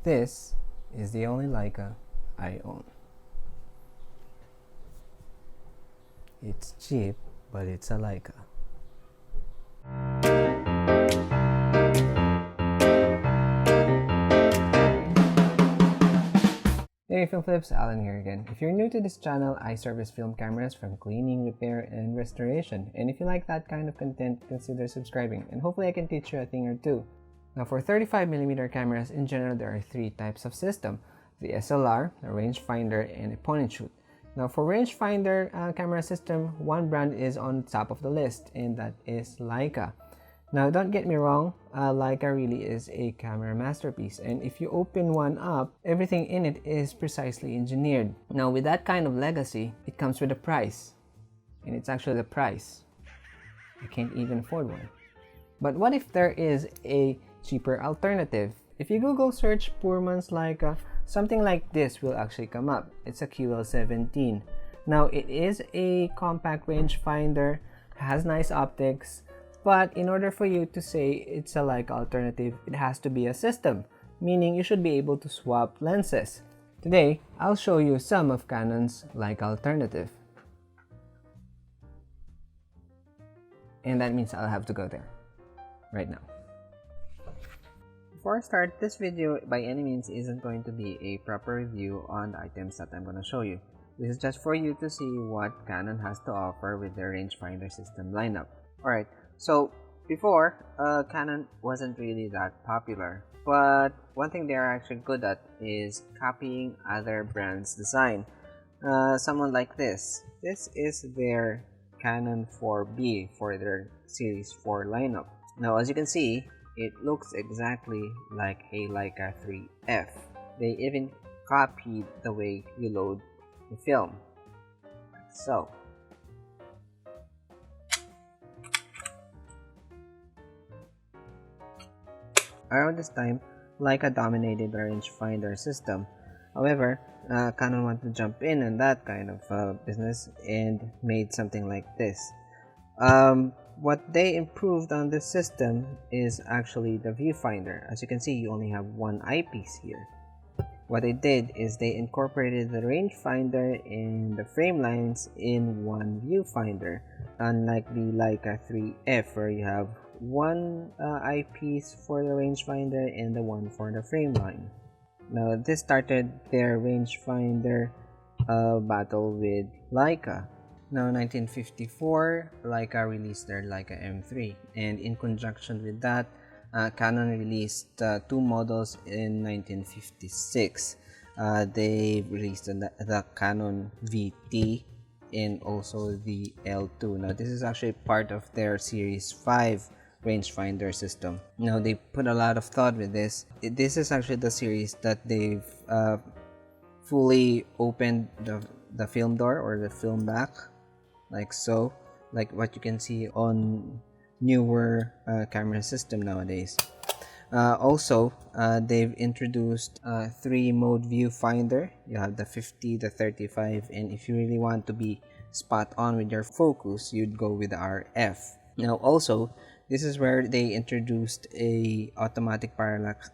This is the only Leica I own. It's cheap, but it's a Leica. Hey Film Flips, Alan here again. If you're new to this channel, I service film cameras from cleaning, repair, and restoration. And if you like that kind of content, consider subscribing, and hopefully I can teach you a thing or two. Now for 35mm cameras in general, there are three types of system: the SLR, a rangefinder, and a point and shoot. Now for rangefinder camera system, one brand is on top of the list, and that is Leica. Now don't get me wrong, Leica really is a camera masterpiece, and if you open one up, everything in it is precisely engineered. Now with that kind of legacy, it comes with a price, and it's actually the price. I can't even afford one. But what if there is a cheaper alternative? If you Google search poor man's Leica, something like this will actually come up. It's a QL17. Now it is a compact rangefinder, has nice optics, but in order for you to say it's a Leica alternative, it has to be a system, meaning you should be able to swap lenses. Today, I'll show you some of Canon's Leica alternative. And that means I'll have to go there right now. Before I start, this video by any means isn't going to be a proper review on the items that I'm going to show you. This is just for you to see what Canon has to offer with their rangefinder system lineup. Alright, so before, Canon wasn't really that popular, but one thing they are actually good at is copying other brands' design. Someone like this. This is their Canon 4B for their Series 4 lineup. Now as you can see, it looks exactly like a Leica 3F. They even copied the way you load the film. So, around this time, Leica dominated the rangefinder system. However, Canon wanted to jump in on that kind of business and made something like this. What they improved on this system is actually the viewfinder. As you can see, you only have one eyepiece here. What they did is they incorporated the rangefinder and the frame lines in one viewfinder, unlike the Leica 3F where you have one eyepiece for the rangefinder and the one for the frame line. Now this started their rangefinder battle with Leica. Now, 1954, Leica released their Leica M3, and in conjunction with that, Canon released two models in 1956. They released the Canon VT and also the L2. Now, this is actually part of their Series 5 rangefinder system. Now, they put a lot of thought with this. This is actually the series that they've fully opened the film door or the film back, like so, like what you can see on newer camera system nowadays. Also, they've introduced 3-mode viewfinder. You have the 50, the 35, and if you really want to be spot on with your focus, you'd go with the RF. Now also, this is where they introduced a automatic parallax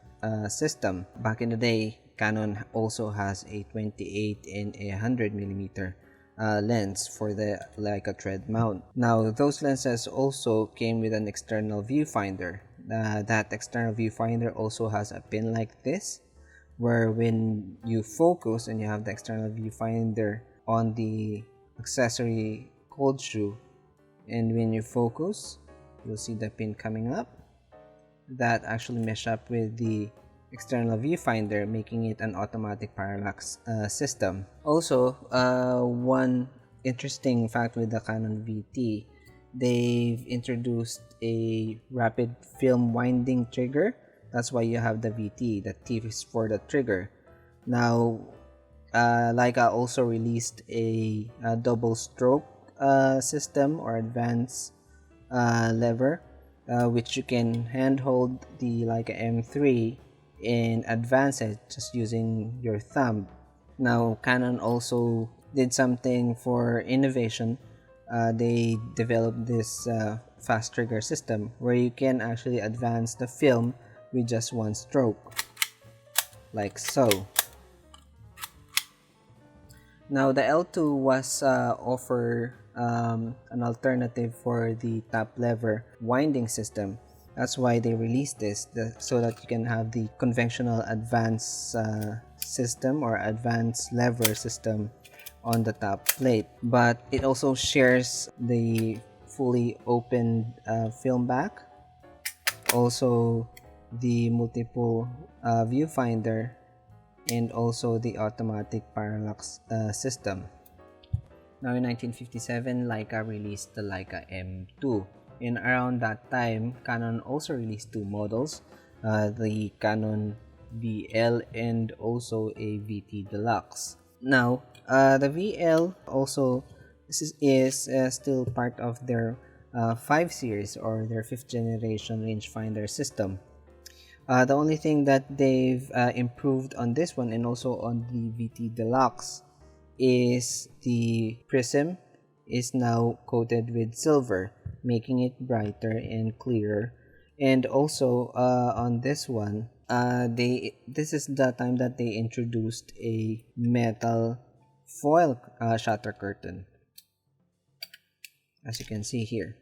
system. Back in the day, Canon also has a 28 and a 100mm lens for the Leica tread mount. Now those lenses also came with an external viewfinder. That external viewfinder also has a pin like this, where when you focus and you have the external viewfinder on the accessory cold shoe, and when you focus, you'll see the pin coming up. That actually mesh up with the external viewfinder, making it an automatic parallax system. Also, one interesting fact with the Canon VT, they've introduced a rapid film winding trigger. That's why you have the VT. The T is for the trigger. Now, Leica also released a double stroke system or advanced lever, which you can handhold the Leica M3 and advance it just using your thumb. Now, Canon also did something for innovation. They developed this fast trigger system where you can actually advance the film with just one stroke. like so. Now the L2 was offer an alternative for the top lever winding system. That's why they released this, so that you can have the conventional advanced system or advanced lever system on the top plate. But it also shares the fully open film back, also the multiple viewfinder, and also the automatic parallax system. Now in 1957, Leica released the Leica M2. And around that time, Canon also released two models, the Canon VL and also a VT Deluxe. Now, the VL also is still part of their 5 series or their 5th generation rangefinder system. The only thing that they've improved on this one and also on the VT Deluxe is the prism is now coated with silver, making it brighter and clearer. And also on this one, this is the time that they introduced a metal foil shutter curtain, as you can see here.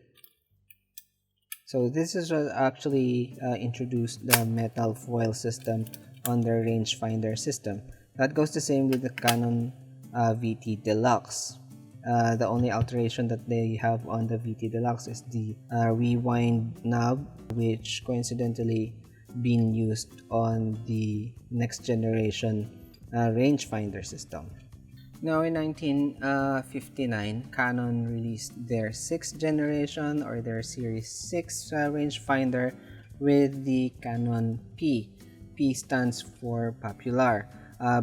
So this is what actually introduced the metal foil system on their rangefinder system. That goes the same with the Canon VT Deluxe. The only alteration that they have on the VT Deluxe is the rewind knob, which coincidentally been used on the next generation rangefinder system. Now in 1959, Canon released their 6th generation or their Series 6 rangefinder with the Canon P. P stands for popular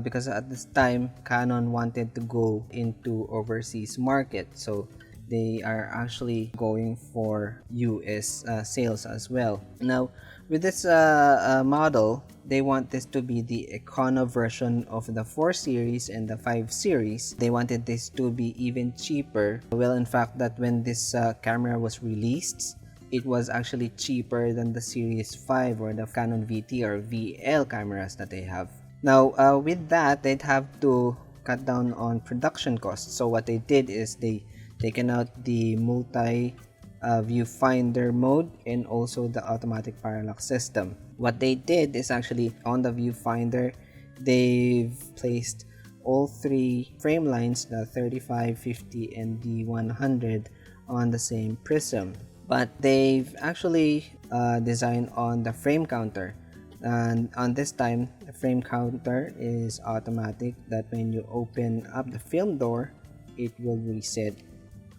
because at this time Canon wanted to go into overseas market, so they are actually going for US sales as well. Now with this model, they want this to be the Econo version of the 4 series and the 5 series. They wanted this to be even cheaper. Well, in fact, that when this camera was released, it was actually cheaper than the Series 5 or the Canon VT or VL cameras that they have. Now, with that, they'd have to cut down on production costs. So what they did is they taken out the multi viewfinder mode and also the automatic parallax system. What they did is actually on the viewfinder, they've placed all 3 frame lines, the 35, 50, and the 100 on the same prism. But they've actually designed on the frame counter. And on this time, the frame counter is automatic, that when you open up the film door, it will reset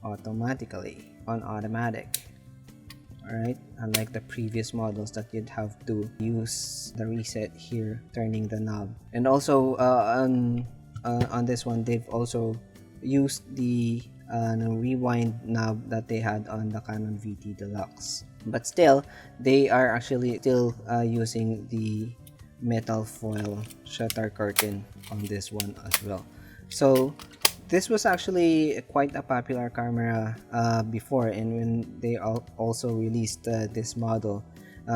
automatically on automatic. Alright, unlike the previous models that you'd have to use the reset here, turning the knob. And also on this one, they've also used the rewind knob that they had on the Canon VT Deluxe. But still, they are actually still using the metal foil shutter curtain on this one as well. So this was actually quite a popular camera before, and when they also released this model,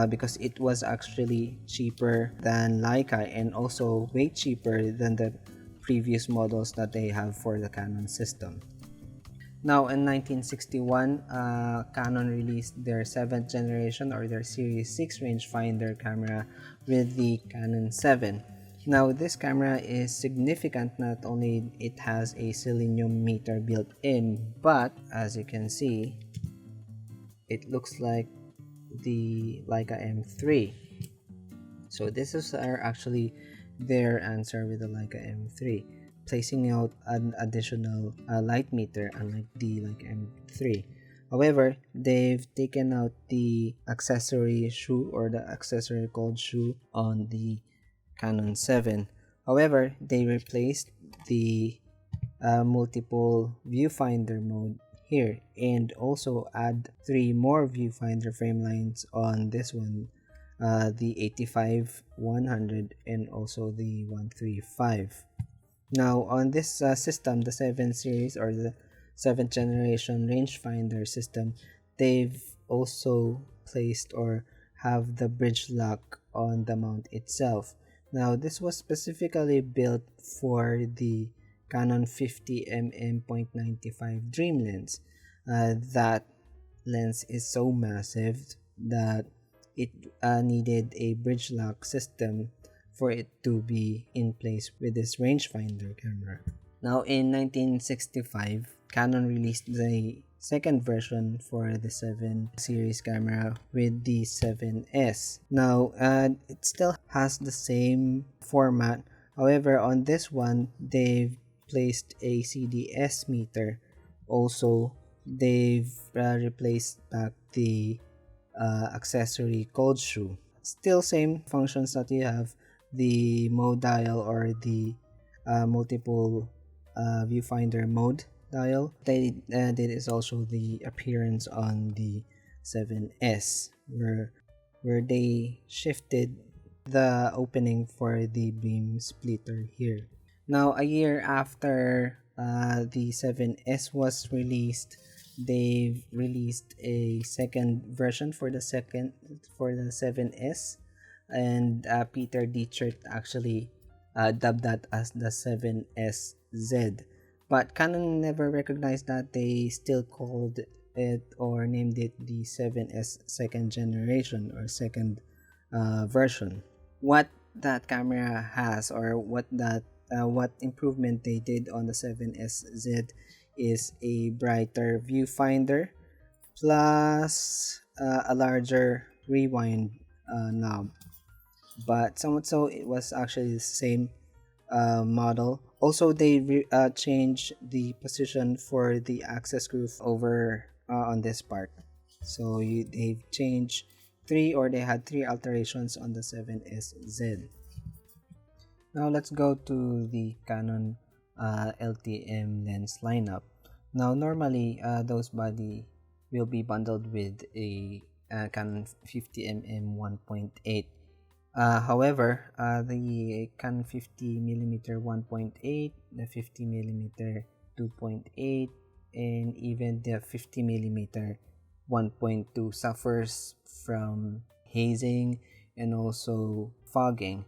because it was actually cheaper than Leica and also way cheaper than the previous models that they have for the Canon system. Now in 1961, Canon released their 7th generation or their Series 6 rangefinder camera with the Canon 7. Now this camera is significant. Not only it has a selenium meter built in, but as you can see, it looks like the Leica M3. So this is actually their answer with the Leica M3, placing out an additional light meter unlike the Leica M3. However, they've taken out the accessory shoe or the accessory cold shoe on the Canon 7. However, they replaced the multiple viewfinder mode here and also add 3 more viewfinder frame lines on this one, the 85, 100, and also the 135. Now on this system, the 7 series or the 7th generation rangefinder system, they've also placed or have the bridge lock on the mount itself, Now, this was specifically built for the Canon 50mm 0.95 Dream lens. That lens is so massive that it needed a bridge lock system for it to be in place with this rangefinder camera. Now, in 1965, Canon released the second version for the 7 series camera with the 7S. Now, it still has the same format. However, on this one, they've placed a CDS meter. Also, they've replaced back the accessory cold shoe. Still same functions that you have, the mode dial or the multiple viewfinder mode dial. They did is also the appearance on the 7S where they shifted the opening for the beam splitter here. Now, a year after the 7S was released, they've released a second version for the 7S, and Peter Dietrich actually dubbed that as the 7SZ. But Canon never recognized that. They still called it or named it the 7S second generation or second version. What that camera has, or what improvement they did on the 7SZ, is a brighter viewfinder plus a larger rewind knob. But somewhat so, it was actually the same model. Also, they changed the position for the access groove over on this part. So they've changed they had three alterations on the 7SZ. Now let's go to the Canon Ltm Lens lineup. Now normally those body will be bundled with a Canon 50mm 1.8. However, the Canon 50mm 1.8, the 50mm 2.8, and even the 50mm 1.2 suffers from hazing and also fogging.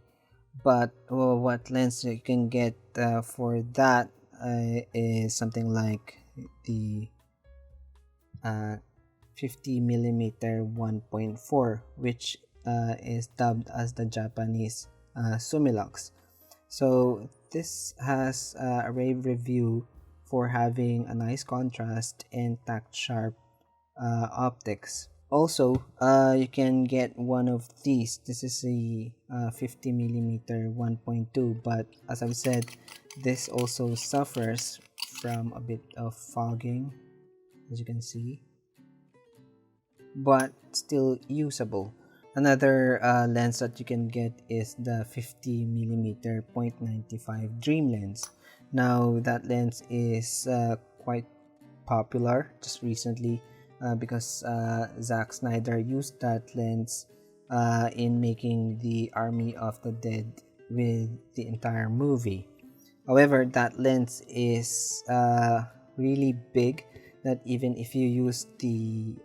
But what lens you can get for that is something like the 50mm 1.4, which is dubbed as the Japanese Summilux. So this has a rave review for having a nice contrast and tack sharp optics. Also, you can get one of these. This is a 50mm 1.2, but as I've said, this also suffers from a bit of fogging, as you can see, but still usable. Another lens that you can get is the 50mm 0.95 Dream lens. Now that lens is quite popular just recently because Zack Snyder used that lens in making the Army of the Dead with the entire movie. However, that lens is really big, that even if you use the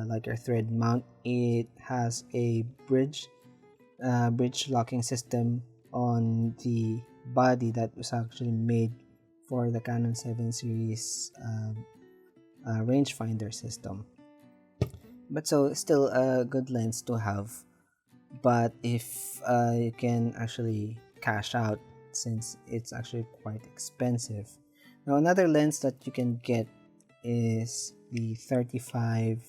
like a thread mount, it has a bridge locking system on the body that was actually made for the Canon 7 series rangefinder system. But so still a good lens to have, but if you can actually cash out, since it's actually quite expensive. Now another lens that you can get is the 35mm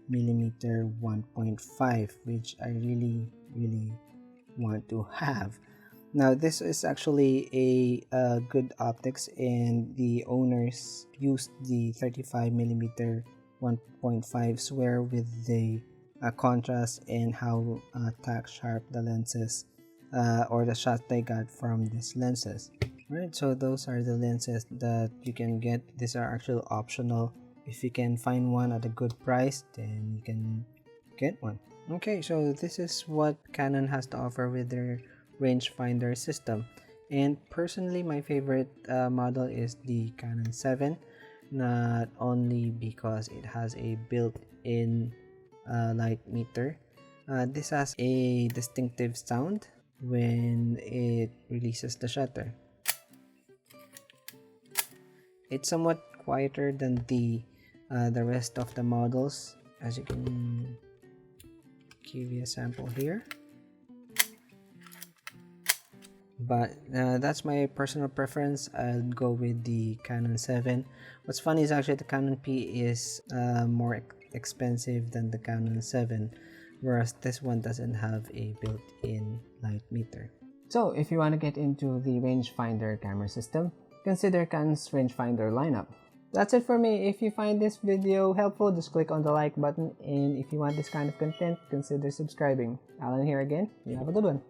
1.5, which I really want to have. Now this is actually a good optics, and the owners used the 35mm 1.5 swear with the contrast and how tack sharp the lenses or the shot they got from these lenses. Alright, so those are the lenses that you can get. These are actually optional. If you can find one at a good price, then you can get one. Okay, so this is what Canon has to offer with their rangefinder system. And personally, my favorite model is the Canon 7. Not only because it has a built-in light meter. This has a distinctive sound. when it releases the shutter. It's somewhat quieter than the rest of the models, as you can give you a sample here. But that's my personal preference. I'll go with the Canon 7. What's funny is actually the Canon P is more expensive than the Canon 7, whereas this one doesn't have a built-in light meter. So if you want to get into the rangefinder camera system, consider Canon's rangefinder lineup. That's it for me. If you find this video helpful, just click on the like button, and if you want this kind of content, consider subscribing. Alan here again. You have a good one.